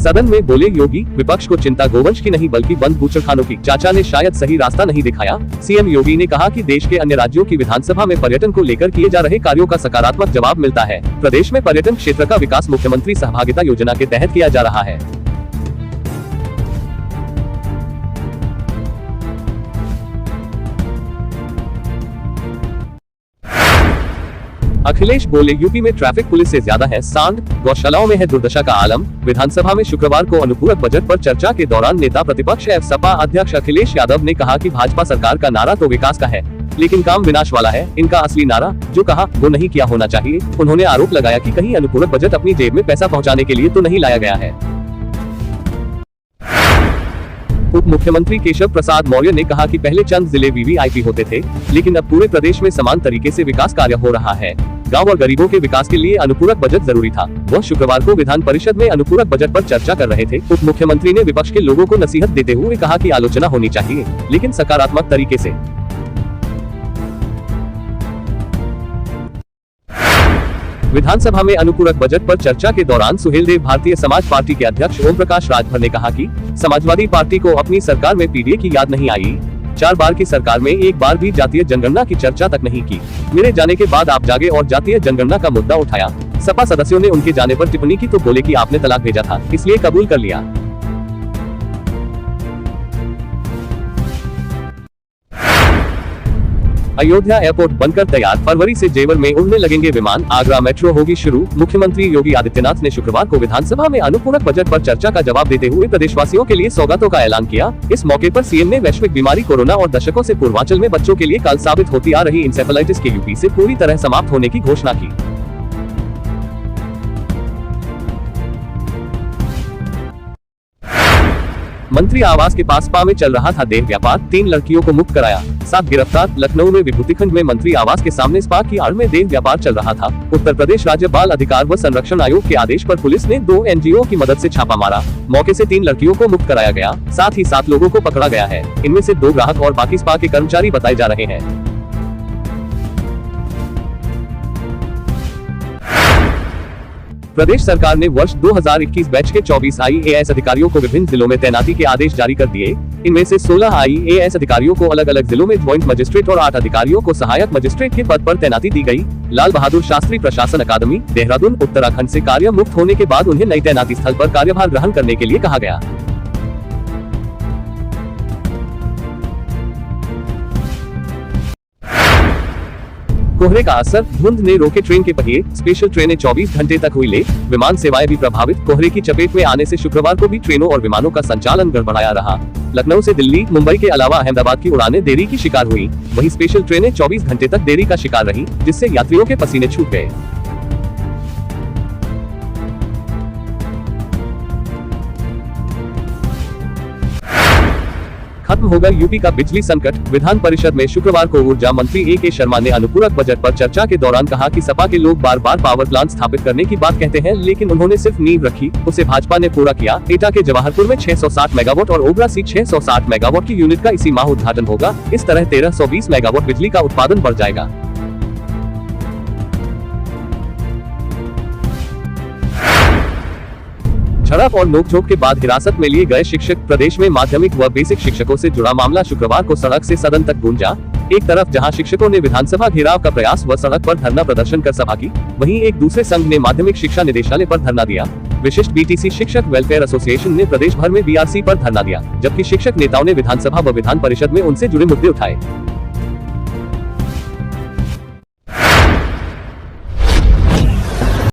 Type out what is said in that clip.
सदन में बोले योगी, विपक्ष को चिंता गोवंश की नहीं बल्कि बंद बूचड़खानों की। चाचा ने शायद सही रास्ता नहीं दिखाया। सीएम योगी ने कहा कि देश के अन्य राज्यों की विधानसभा में पर्यटन को लेकर किए जा रहे कार्यों का सकारात्मक जवाब मिलता है। प्रदेश में पर्यटन क्षेत्र का विकास मुख्यमंत्री सहभागिता योजना के तहत किया जा रहा है। अखिलेश बोले, यूपी में ट्रैफिक पुलिस से ज्यादा है सांड, गौशालाओं में है दुर्दशा का आलम। विधानसभा में शुक्रवार को अनुपूरक बजट पर चर्चा के दौरान नेता प्रतिपक्ष सपा अध्यक्ष अखिलेश यादव ने कहा कि भाजपा सरकार का नारा तो विकास का है, लेकिन काम विनाश वाला है। इनका असली नारा जो कहा वो नहीं किया होना चाहिए। उन्होंने आरोप लगाया कि कहीं अनुपूरक बजट अपनी जेब में पैसा पहुँचाने के लिए तो नहीं लाया गया है। उप मुख्यमंत्री केशव प्रसाद मौर्य ने कहा कि पहले चंद जिले वीवीआईपी होते थे, लेकिन अब पूरे प्रदेश में समान तरीके से विकास कार्य हो रहा है। गांव और गरीबों के विकास के लिए अनुपूरक बजट जरूरी था। वह शुक्रवार को विधान परिषद में अनुपूरक बजट पर चर्चा कर रहे थे। उप मुख्यमंत्री ने विपक्ष के लोगों को नसीहत देते हुए कहा कि आलोचना होनी चाहिए, लेकिन सकारात्मक तरीके से। विधानसभा में अनुपूरक बजट पर चर्चा के दौरान सुहेलदेव भारतीय समाज पार्टी के अध्यक्ष ओम प्रकाश राजभर ने कहा कि समाजवादी पार्टी को अपनी सरकार में पीडीए की याद नहीं आई। 4 बार की सरकार में एक बार भी जातीय जनगणना की चर्चा तक नहीं की। मेरे जाने के बाद आप जागे और जातीय जनगणना का मुद्दा उठाया। सपा सदस्यों ने उनके जाने पर टिप्पणी की तो बोले कि आपने तलाक भेजा था, इसलिए कबूल कर लिया। अयोध्या एयरपोर्ट बनकर तैयार, फरवरी से जेवर में उड़ने लगेंगे विमान। आगरा मेट्रो होगी शुरू। मुख्यमंत्री योगी आदित्यनाथ ने शुक्रवार को विधानसभा में अनुपूरक बजट पर चर्चा का जवाब देते हुए प्रदेशवासियों के लिए सौगातों का ऐलान किया। इस मौके पर सीएम ने वैश्विक बीमारी कोरोना और दशकों से पूर्वांचल में बच्चों के लिए काल साबित होती आ रही इंसेफेलाइटिस के यूपी से पूरी तरह समाप्त होने की घोषणा की। मंत्री आवास के पास स्पा में चल रहा था देह व्यापार, 3 लड़कियों को मुक्त कराया, 7 गिरफ्तार। लखनऊ में विभूतिखंड में मंत्री आवास के सामने स्पा की आड़ में देह व्यापार चल रहा था। उत्तर प्रदेश राज्य बाल अधिकार व संरक्षण आयोग के आदेश पर पुलिस ने 2 एनजीओ की मदद से छापा मारा। मौके से 3 लड़कियों को मुक्त कराया गया, साथ ही 7 लोगों को पकड़ा गया है। इनमें से 2 ग्राहक और बाकी स्पा के कर्मचारी बताए जा रहे हैं। प्रदेश सरकार ने वर्ष 2021 बैच के 24 आईएएस अधिकारियों को विभिन्न जिलों में तैनाती के आदेश जारी कर दिए। इनमें से 16 आईएएस अधिकारियों को अलग अलग जिलों में ज्वाइंट मजिस्ट्रेट और 8 अधिकारियों को सहायक मजिस्ट्रेट के पद पर तैनाती दी गई। लाल बहादुर शास्त्री प्रशासन अकादमी, देहरादून, उत्तराखंड से कार्य मुक्त होने के बाद उन्हें नई तैनाती स्थल पर कार्यभार ग्रहण करने के लिए कहा गया। कोहरे का असर, धुंध ने रोके ट्रेन के पहिए, स्पेशल ट्रेनें 24 घंटे तक हुई लेट, विमान सेवाएं भी प्रभावित। कोहरे की चपेट में आने से शुक्रवार को भी ट्रेनों और विमानों का संचालन गड़बड़ाया रहा। लखनऊ से दिल्ली, मुंबई के अलावा अहमदाबाद की उड़ानें देरी की शिकार हुई। वहीं स्पेशल ट्रेनें 24 घंटे तक देरी का शिकार रही, जिससे यात्रियों के पसीने छूट गए। खत्म होगा यूपी का बिजली संकट। विधान परिषद में शुक्रवार को ऊर्जा मंत्री ए.के. शर्मा ने अनुपूरक बजट पर चर्चा के दौरान कहा कि सपा के लोग बार बार पावर प्लांट स्थापित करने की बात कहते हैं, लेकिन उन्होंने सिर्फ नींव रखी, उसे भाजपा ने पूरा किया। एटा के जवाहरपुर में 660 मेगावाट और ओबरा से 660 मेगावाट की यूनिट का इसी माह उद्घाटन होगा। इस तरह 1320 मेगावाट बिजली का उत्पादन बढ़ जाएगा। झड़प और नोकझोंक के बाद हिरासत में लिए गए शिक्षक। प्रदेश में माध्यमिक व बेसिक शिक्षकों से जुड़ा मामला शुक्रवार को सड़क से सदन तक गूंजा। एक तरफ जहां शिक्षकों ने विधानसभा घेराव का प्रयास व सड़क पर धरना प्रदर्शन कर सभा की, वहीं एक दूसरे संघ ने माध्यमिक शिक्षा निदेशालय पर धरना दिया। विशिष्ट बीटीसी शिक्षक वेलफेयर एसोसिएशन ने प्रदेश भर में बीआरसी पर धरना दिया, जबकि शिक्षक नेताओं ने विधानसभा व विधान परिषद में उनसे जुड़े मुद्दे उठाए।